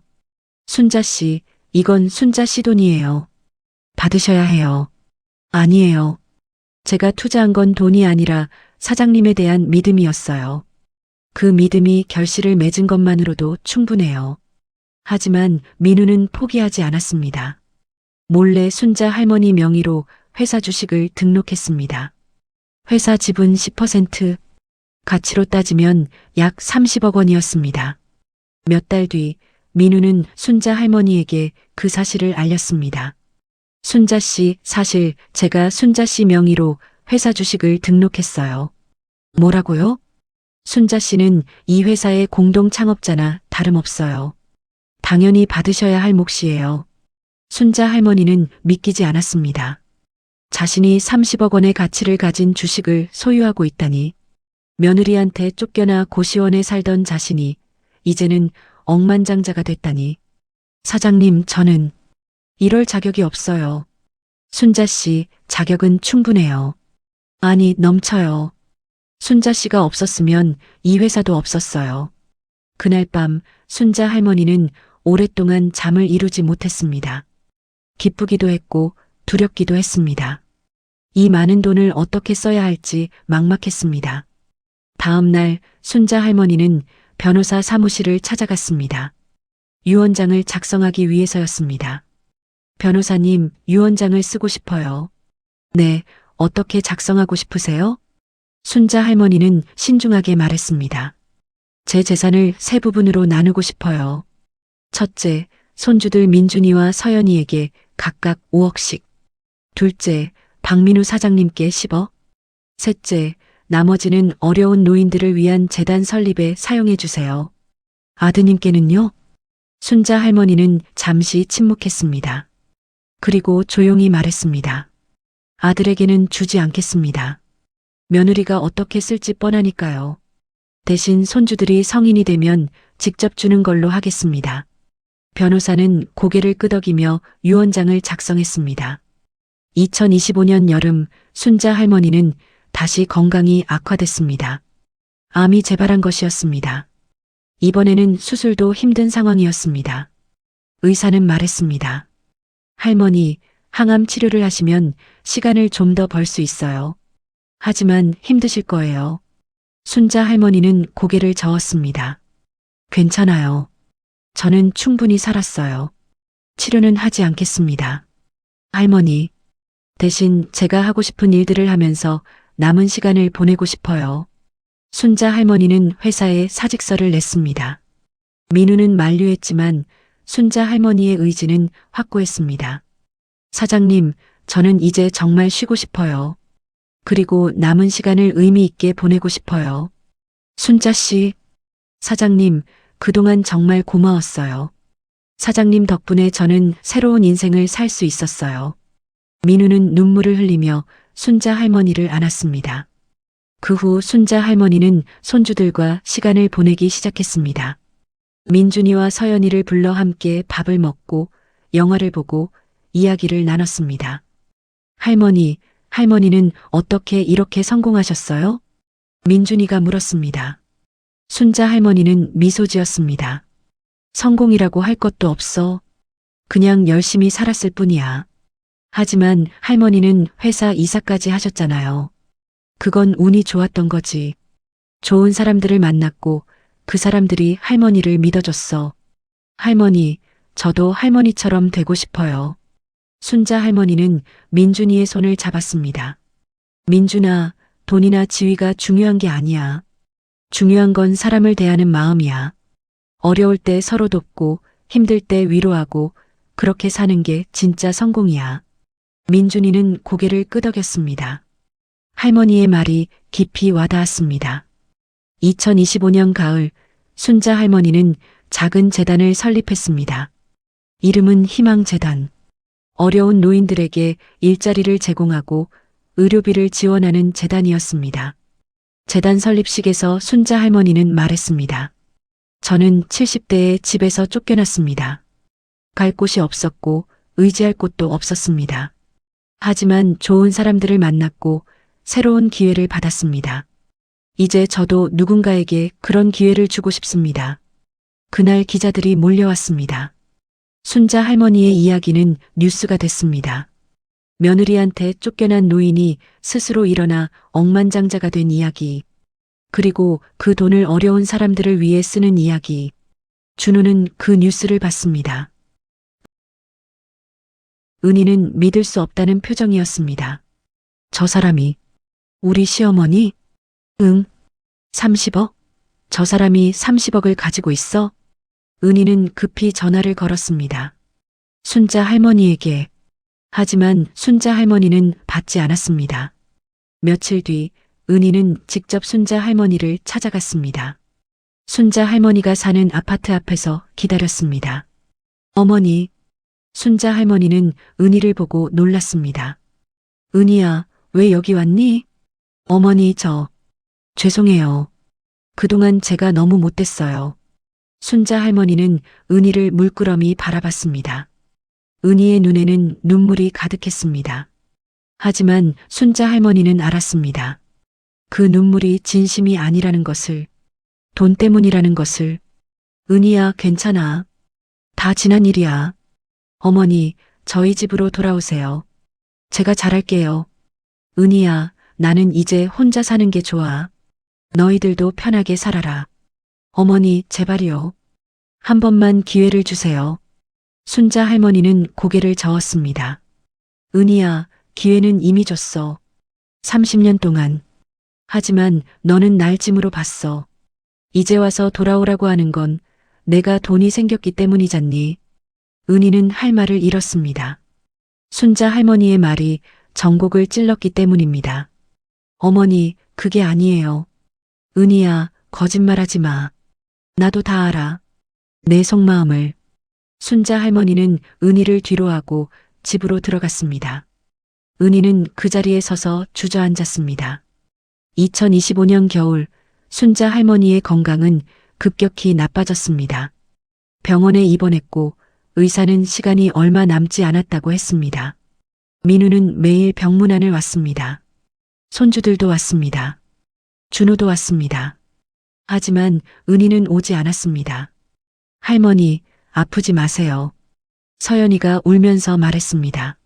순자 씨, 이건 순자 씨 돈이에요. 받으셔야 해요. 아니에요. 제가 투자한 건 돈이 아니라 사장님에 대한 믿음이었어요. 그 믿음이 결실을 맺은 것만으로도 충분해요. 하지만 민우는 포기하지 않았습니다. 몰래 순자 할머니 명의로 회사 주식을 등록했습니다. 회사 지분 10%, 가치로 따지면 약 30억 원이었습니다. 몇 달 뒤 민우는 순자 할머니에게 그 사실을 알렸습니다. 순자 씨, 사실 제가 순자 씨 명의로 회사 주식을 등록했어요. 뭐라고요? 순자 씨는 이 회사의 공동 창업자나 다름없어요. 당연히 받으셔야 할 몫이에요. 순자 할머니는 믿기지 않았습니다. 자신이 30억 원의 가치를 가진 주식을 소유하고 있다니. 며느리한테 쫓겨나 고시원에 살던 자신이 이제는 억만장자가 됐다니. 사장님, 저는 이럴 자격이 없어요. 순자 씨, 자격은 충분해요. 아니, 넘쳐요. 순자 씨가 없었으면 이 회사도 없었어요. 그날 밤 순자 할머니는 오랫동안 잠을 이루지 못했습니다. 기쁘기도 했고 두렵기도 했습니다. 이 많은 돈을 어떻게 써야 할지 막막했습니다. 다음 날 순자 할머니는 변호사 사무실을 찾아갔습니다. 유언장을 작성하기 위해서였습니다. 변호사님, 유언장을 쓰고 싶어요. 네, 어떻게 작성하고 싶으세요? 순자 할머니는 신중하게 말했습니다. 제 재산을 세 부분으로 나누고 싶어요. 첫째, 손주들 민준이와 서연이에게 각각 5억씩. 둘째, 박민우 사장님께 10억. 셋째, 나머지는 어려운 노인들을 위한 재단 설립에 사용해 주세요. 아드님께는요? 순자 할머니는 잠시 침묵했습니다. 그리고 조용히 말했습니다. 아들에게는 주지 않겠습니다. 며느리가 어떻게 쓸지 뻔하니까요. 대신 손주들이 성인이 되면 직접 주는 걸로 하겠습니다. 변호사는 고개를 끄덕이며 유언장을 작성했습니다. 2025년 여름 순자 할머니는 다시 건강이 악화됐습니다. 암이 재발한 것이었습니다. 이번에는 수술도 힘든 상황이었습니다. 의사는 말했습니다. 할머니, 항암 치료를 하시면 시간을 좀 더 벌 수 있어요. 하지만 힘드실 거예요. 순자 할머니는 고개를 저었습니다. 괜찮아요. 저는 충분히 살았어요. 치료는 하지 않겠습니다. 할머니, 대신 제가 하고 싶은 일들을 하면서 남은 시간을 보내고 싶어요. 순자 할머니는 회사에 사직서를 냈습니다. 민우는 만류했지만 순자 할머니의 의지는 확고했습니다. 사장님, 저는 이제 정말 쉬고 싶어요. 그리고 남은 시간을 의미 있게 보내고 싶어요. 순자 씨, 사장님, 그동안 정말 고마웠어요. 사장님 덕분에 저는 새로운 인생을 살 수 있었어요. 민우는 눈물을 흘리며 순자 할머니를 안았습니다. 그 후 순자 할머니는 손주들과 시간을 보내기 시작했습니다. 민준이와 서연이를 불러 함께 밥을 먹고 영화를 보고 이야기를 나눴습니다. 할머니는 어떻게 이렇게 성공하셨어요? 민준이가 물었습니다. 순자 할머니는 미소 지었습니다. 성공이라고 할 것도 없어. 그냥 열심히 살았을 뿐이야. 하지만 할머니는 회사 이사까지 하셨잖아요. 그건 운이 좋았던 거지. 좋은 사람들을 만났고 그 사람들이 할머니를 믿어줬어. 할머니, 저도 할머니처럼 되고 싶어요. 순자 할머니는 민준이의 손을 잡았습니다. 민준아, 돈이나 지위가 중요한 게 아니야. 중요한 건 사람을 대하는 마음이야. 어려울 때 서로 돕고 힘들 때 위로하고 그렇게 사는 게 진짜 성공이야. 민준이는 고개를 끄덕였습니다. 할머니의 말이 깊이 와닿았습니다. 2025년 가을, 순자 할머니는 작은 재단을 설립했습니다. 이름은 희망재단. 어려운 노인들에게 일자리를 제공하고 의료비를 지원하는 재단이었습니다. 재단 설립식에서 순자 할머니는 말했습니다. 저는 70대에 집에서 쫓겨났습니다. 갈 곳이 없었고 의지할 곳도 없었습니다. 하지만 좋은 사람들을 만났고 새로운 기회를 받았습니다. 이제 저도 누군가에게 그런 기회를 주고 싶습니다. 그날 기자들이 몰려왔습니다. 순자 할머니의 이야기는 뉴스가 됐습니다. 며느리한테 쫓겨난 노인이 스스로 일어나 억만장자가 된 이야기. 그리고 그 돈을 어려운 사람들을 위해 쓰는 이야기. 준우는 그 뉴스를 봤습니다. 은희는 믿을 수 없다는 표정이었습니다. 저 사람이 우리 시어머니? 응. 30억? 저 사람이 30억을 가지고 있어? 은희는 급히 전화를 걸었습니다. 순자 할머니에게. 하지만 순자 할머니는 받지 않았습니다. 며칠 뒤 은희는 직접 순자 할머니를 찾아갔습니다. 순자 할머니가 사는 아파트 앞에서 기다렸습니다. 어머니. 순자 할머니는 은희를 보고 놀랐습니다. 은희야, 왜 여기 왔니? 어머니, 죄송해요. 그동안 제가 너무 못됐어요. 순자 할머니는 은희를 물끄러미 바라봤습니다. 은희의 눈에는 눈물이 가득했습니다. 하지만 순자 할머니는 알았습니다. 그 눈물이 진심이 아니라는 것을, 돈 때문이라는 것을. 은희야, 괜찮아. 다 지난 일이야. 어머니, 저희 집으로 돌아오세요. 제가 잘할게요. 은희야, 나는 이제 혼자 사는 게 좋아. 너희들도 편하게 살아라. 어머니, 제발이요. 한 번만 기회를 주세요. 순자 할머니는 고개를 저었습니다. 은희야, 기회는 이미 줬어. 30년 동안. 하지만 너는 날 짐으로 봤어. 이제 와서 돌아오라고 하는 건 내가 돈이 생겼기 때문이잖니. 은희는 할 말을 잃었습니다. 순자 할머니의 말이 전곡을 찔렀기 때문입니다. 어머니, 그게 아니에요. 은희야, 거짓말하지 마. 나도 다 알아. 내 속마음을. 순자 할머니는 은희를 뒤로하고 집으로 들어갔습니다. 은희는 그 자리에 서서 주저앉았습니다. 2025년 겨울, 순자 할머니의 건강은 급격히 나빠졌습니다. 병원에 입원했고 의사는 시간이 얼마 남지 않았다고 했습니다. 민우는 매일 병문안을 왔습니다. 손주들도 왔습니다. 준호도 왔습니다. 하지만 은희는 오지 않았습니다. 할머니, 아프지 마세요. 서연이가 울면서 말했습니다.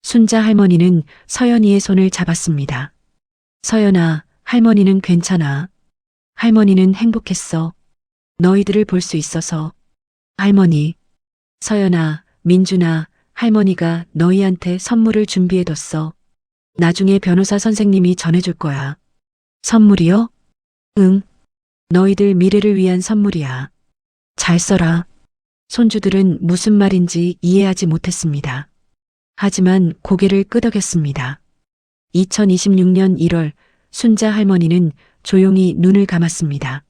순자 할머니는 서연이의 손을 잡았습니다. 서연아, 할머니는 괜찮아. 할머니는 행복했어. 너희들을 볼 수 있어서. 할머니, 서연아, 민준아, 할머니가 너희한테 선물을 준비해뒀어. 나중에 변호사 선생님이 전해줄 거야. 선물이요? 응. 너희들 미래를 위한 선물이야. 잘 써라. 손주들은 무슨 말인지 이해하지 못했습니다. 하지만 고개를 끄덕였습니다. 2026년 1월, 순자 할머니는 조용히 눈을 감았습니다.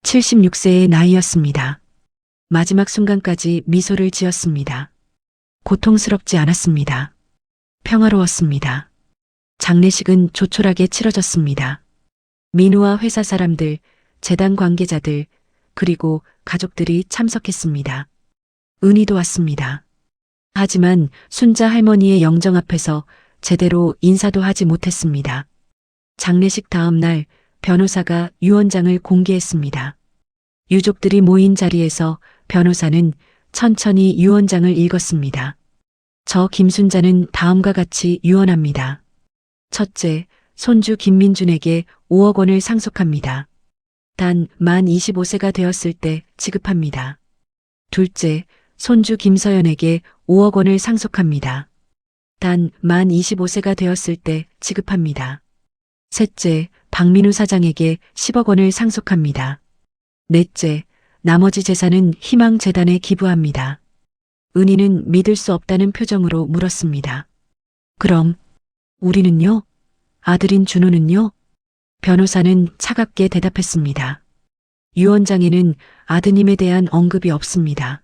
76세의 나이였습니다. 마지막 순간까지 미소를 지었습니다. 고통스럽지 않았습니다. 평화로웠습니다. 장례식은 조촐하게 치러졌습니다. 민우와 회사 사람들, 재단 관계자들, 그리고 가족들이 참석했습니다. 은희도 왔습니다. 하지만 순자 할머니의 영정 앞에서 제대로 인사도 하지 못했습니다. 장례식 다음 날 변호사가 유언장을 공개했습니다. 유족들이 모인 자리에서 변호사는 천천히 유언장을 읽었습니다. 저 김순자는 다음과 같이 유언합니다. 첫째, 손주 김민준에게 5억 원을 상속합니다. 단 만 25세가 되었을 때 지급합니다. 둘째, 손주 김서연에게 5억 원을 상속합니다. 단 만 25세가 되었을 때 지급합니다. 셋째, 박민우 사장에게 10억 원을 상속합니다. 넷째, 나머지 재산은 희망재단에 기부합니다. 은희는 믿을 수 없다는 표정으로 물었습니다. 그럼 우리는요? 아들인 준호는요? 변호사는 차갑게 대답했습니다. 유언장에는 아드님에 대한 언급이 없습니다.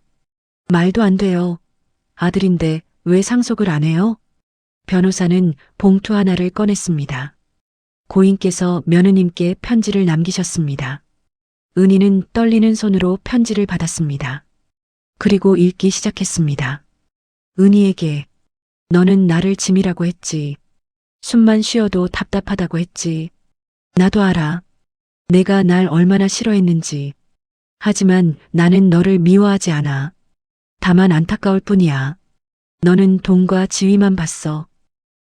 말도 안 돼요. 아들인데 왜 상속을 안 해요? 변호사는 봉투 하나를 꺼냈습니다. 고인께서 며느님께 편지를 남기셨습니다. 은희는 떨리는 손으로 편지를 받았습니다. 그리고 읽기 시작했습니다. 은희에게 너는 나를 짐이라고 했지. 숨만 쉬어도 답답하다고 했지. 나도 알아. 내가 날 얼마나 싫어했는지. 하지만 나는 너를 미워하지 않아. 다만 안타까울 뿐이야. 너는 돈과 지위만 봤어.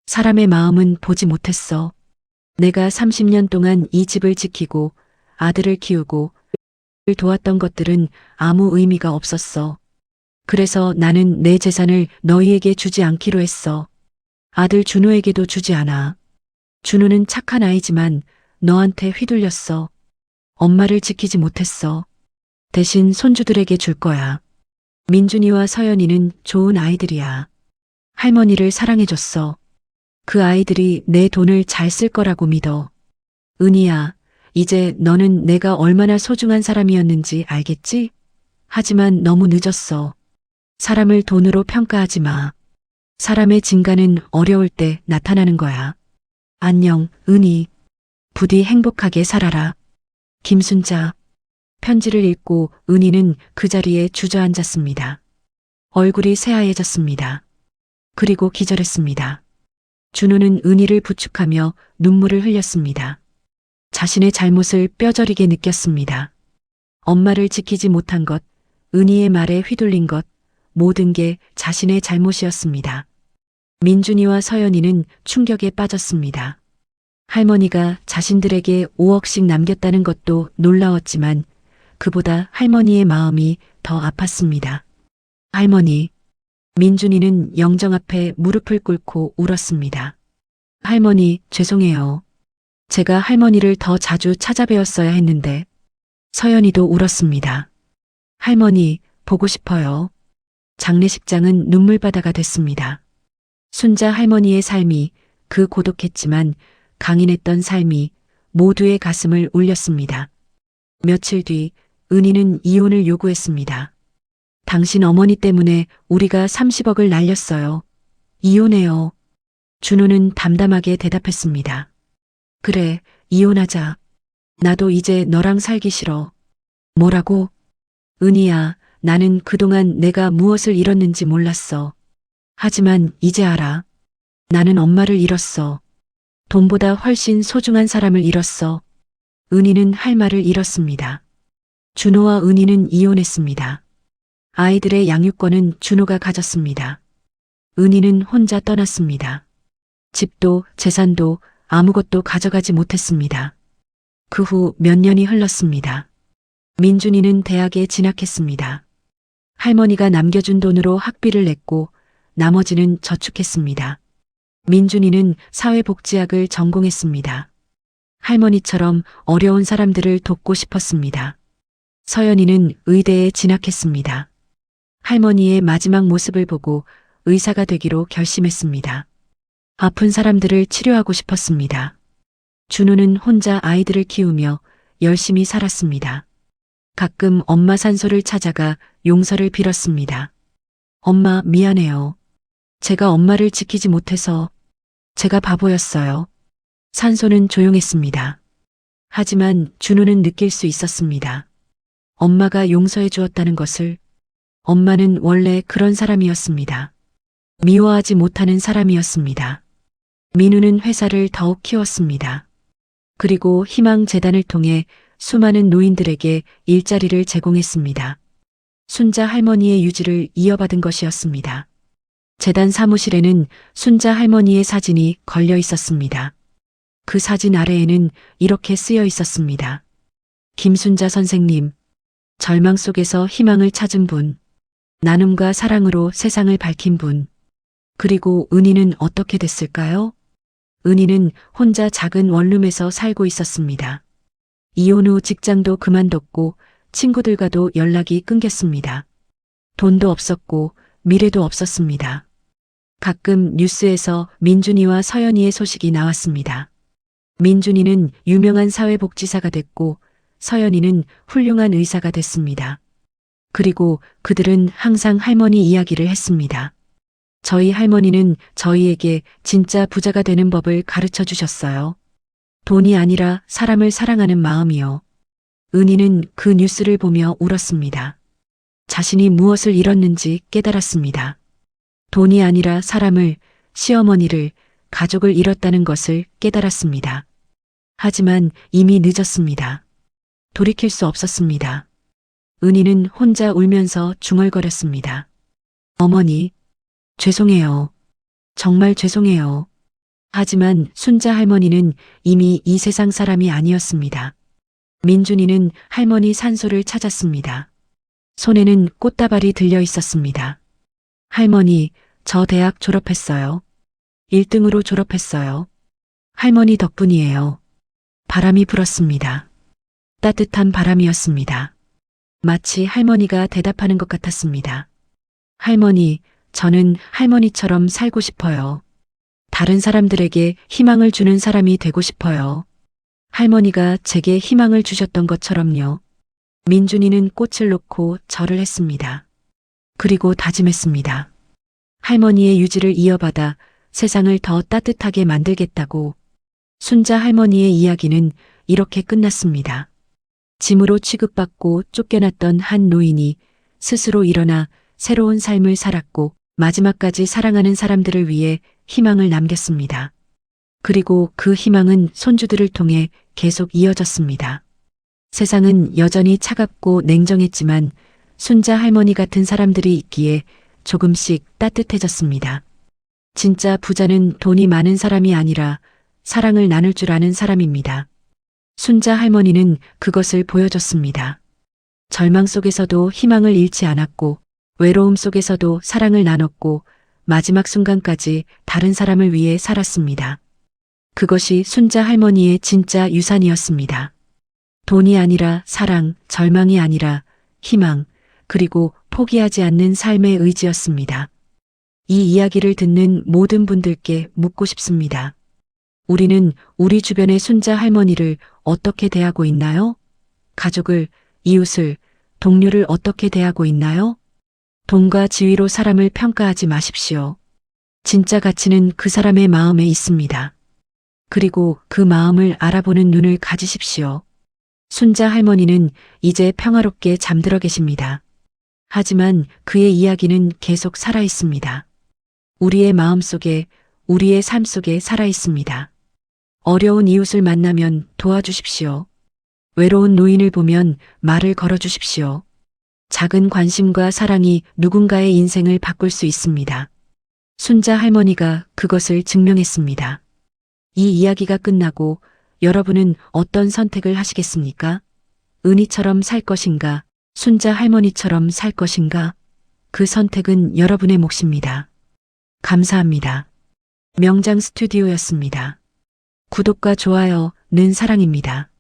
사람의 마음은 보지 못했어. 내가 30년 동안 이 집을 지키고 아들을 키우고 도왔던 것들은 아무 의미가 없었어. 그래서 나는 내 재산을 너희에게 주지 않기로 했어. 아들 준호에게도 주지 않아. 준호는 착한 아이지만 너한테 휘둘렸어. 엄마를 지키지 못했어. 대신 손주들에게 줄 거야. 민준이와 서연이는 좋은 아이들이야. 할머니를 사랑해줬어. 그 아이들이 내 돈을 잘 쓸 거라고 믿어. 은희야, 이제 너는 내가 얼마나 소중한 사람이었는지 알겠지? 하지만 너무 늦었어. 사람을 돈으로 평가하지 마. 사람의 진가는 어려울 때 나타나는 거야. 안녕, 은희. 부디 행복하게 살아라. 김순자. 편지를 읽고 은희는 그 자리에 주저앉았습니다. 얼굴이 새하얘졌습니다. 그리고 기절했습니다. 준호는 은희를 부축하며 눈물을 흘렸습니다. 자신의 잘못을 뼈저리게 느꼈습니다. 엄마를 지키지 못한 것, 은희의 말에 휘둘린 것, 모든 게 자신의 잘못이었습니다. 민준이와 서연이는 충격에 빠졌습니다. 할머니가 자신들에게 5억씩 남겼다는 것도 놀라웠지만 그보다 할머니의 마음이 더 아팠습니다. 할머니. 민준이는 영정 앞에 무릎을 꿇고 울었습니다. 할머니, 죄송해요. 제가 할머니를 더 자주 찾아뵈었어야 했는데. 서연이도 울었습니다. 할머니, 보고 싶어요. 장례식장은 눈물바다가 됐습니다. 순자 할머니의 삶이 그 고독했지만 강인했던 삶이 모두의 가슴을 울렸습니다. 며칠 뒤 은희는 이혼을 요구했습니다. 당신 어머니 때문에 우리가 30억을 날렸어요. 이혼해요. 준호는 담담하게 대답했습니다. 그래, 이혼하자. 나도 이제 너랑 살기 싫어. 뭐라고? 은희야, 나는 그동안 내가 무엇을 잃었는지 몰랐어. 하지만 이제 알아. 나는 엄마를 잃었어. 돈보다 훨씬 소중한 사람을 잃었어. 은희는 할 말을 잃었습니다. 준호와 은희는 이혼했습니다. 아이들의 양육권은 준호가 가졌습니다. 은희는 혼자 떠났습니다. 집도 재산도 아무것도 가져가지 못했습니다. 그 후 몇 년이 흘렀습니다. 민준이는 대학에 진학했습니다. 할머니가 남겨준 돈으로 학비를 냈고 나머지는 저축했습니다. 민준이는 사회복지학을 전공했습니다. 할머니처럼 어려운 사람들을 돕고 싶었습니다. 서연이는 의대에 진학했습니다. 할머니의 마지막 모습을 보고 의사가 되기로 결심했습니다. 아픈 사람들을 치료하고 싶었습니다. 준우는 혼자 아이들을 키우며 열심히 살았습니다. 가끔 엄마 산소를 찾아가 용서를 빌었습니다. 엄마, 미안해요. 제가 엄마를 지키지 못해서 제가 바보였어요. 산소는 조용했습니다. 하지만 준우는 느낄 수 있었습니다. 엄마가 용서해 주었다는 것을. 엄마는 원래 그런 사람이었습니다. 미워하지 못하는 사람이었습니다. 민우는 회사를 더욱 키웠습니다. 그리고 희망재단을 통해 수많은 노인들에게 일자리를 제공했습니다. 순자 할머니의 유지를 이어받은 것이었습니다. 재단 사무실에는 순자 할머니의 사진이 걸려 있었습니다. 그 사진 아래에는 이렇게 쓰여 있었습니다. 김순자 선생님, 절망 속에서 희망을 찾은 분, 나눔과 사랑으로 세상을 밝힌 분. 그리고 은희는 어떻게 됐을까요? 은희는 혼자 작은 원룸에서 살고 있었습니다. 이혼 후 직장도 그만뒀고 친구들과도 연락이 끊겼습니다. 돈도 없었고 미래도 없었습니다. 가끔 뉴스에서 민준이와 서연이의 소식이 나왔습니다. 민준이는 유명한 사회복지사가 됐고 서연이는 훌륭한 의사가 됐습니다. 그리고 그들은 항상 할머니 이야기를 했습니다. 저희 할머니는 저희에게 진짜 부자가 되는 법을 가르쳐 주셨어요. 돈이 아니라 사람을 사랑하는 마음이요. 은희는 그 뉴스를 보며 울었습니다. 자신이 무엇을 잃었는지 깨달았습니다. 돈이 아니라 사람을, 시어머니를, 가족을 잃었다는 것을 깨달았습니다. 하지만 이미 늦었습니다. 돌이킬 수 없었습니다. 은희는 혼자 울면서 중얼거렸습니다. 어머니, 죄송해요. 정말 죄송해요. 하지만 순자 할머니는 이미 이 세상 사람이 아니었습니다. 민준이는 할머니 산소를 찾았습니다. 손에는 꽃다발이 들려 있었습니다. 할머니, 저 대학 졸업했어요. 1등으로 졸업했어요. 할머니 덕분이에요. 바람이 불었습니다. 따뜻한 바람이었습니다. 마치 할머니가 대답하는 것 같았습니다. 할머니, 저는 할머니처럼 살고 싶어요. 다른 사람들에게 희망을 주는 사람이 되고 싶어요. 할머니가 제게 희망을 주셨던 것처럼요. 민준이는 꽃을 놓고 절을 했습니다. 그리고 다짐했습니다. 할머니의 유지를 이어받아 세상을 더 따뜻하게 만들겠다고. 순자 할머니의 이야기는 이렇게 끝났습니다. 짐으로 취급받고 쫓겨났던 한 노인이 스스로 일어나 새로운 삶을 살았고 마지막까지 사랑하는 사람들을 위해 희망을 남겼습니다. 그리고 그 희망은 손주들을 통해 계속 이어졌습니다. 세상은 여전히 차갑고 냉정했지만 순자 할머니 같은 사람들이 있기에 조금씩 따뜻해졌습니다. 진짜 부자는 돈이 많은 사람이 아니라 사랑을 나눌 줄 아는 사람입니다. 순자 할머니는 그것을 보여줬습니다. 절망 속에서도 희망을 잃지 않았고 외로움 속에서도 사랑을 나눴고 마지막 순간까지 다른 사람을 위해 살았습니다. 그것이 순자 할머니의 진짜 유산이었습니다. 돈이 아니라 사랑, 절망이 아니라 희망, 그리고 포기하지 않는 삶의 의지였습니다. 이 이야기를 듣는 모든 분들께 묻고 싶습니다. 우리는 우리 주변의 순자 할머니를 어떻게 대하고 있나요? 가족을, 이웃을, 동료를 어떻게 대하고 있나요? 돈과 지위로 사람을 평가하지 마십시오. 진짜 가치는 그 사람의 마음에 있습니다. 그리고 그 마음을 알아보는 눈을 가지십시오. 순자 할머니는 이제 평화롭게 잠들어 계십니다. 하지만 그의 이야기는 계속 살아 있습니다. 우리의 마음 속에, 우리의 삶 속에 살아 있습니다. 어려운 이웃을 만나면 도와주십시오. 외로운 노인을 보면 말을 걸어주십시오. 작은 관심과 사랑이 누군가의 인생을 바꿀 수 있습니다. 순자 할머니가 그것을 증명했습니다. 이 이야기가 끝나고 여러분은 어떤 선택을 하시겠습니까? 은희처럼 살 것인가? 순자 할머니처럼 살 것인가? 그 선택은 여러분의 몫입니다. 감사합니다. 명장 스튜디오였습니다. 구독과 좋아요는 사랑입니다.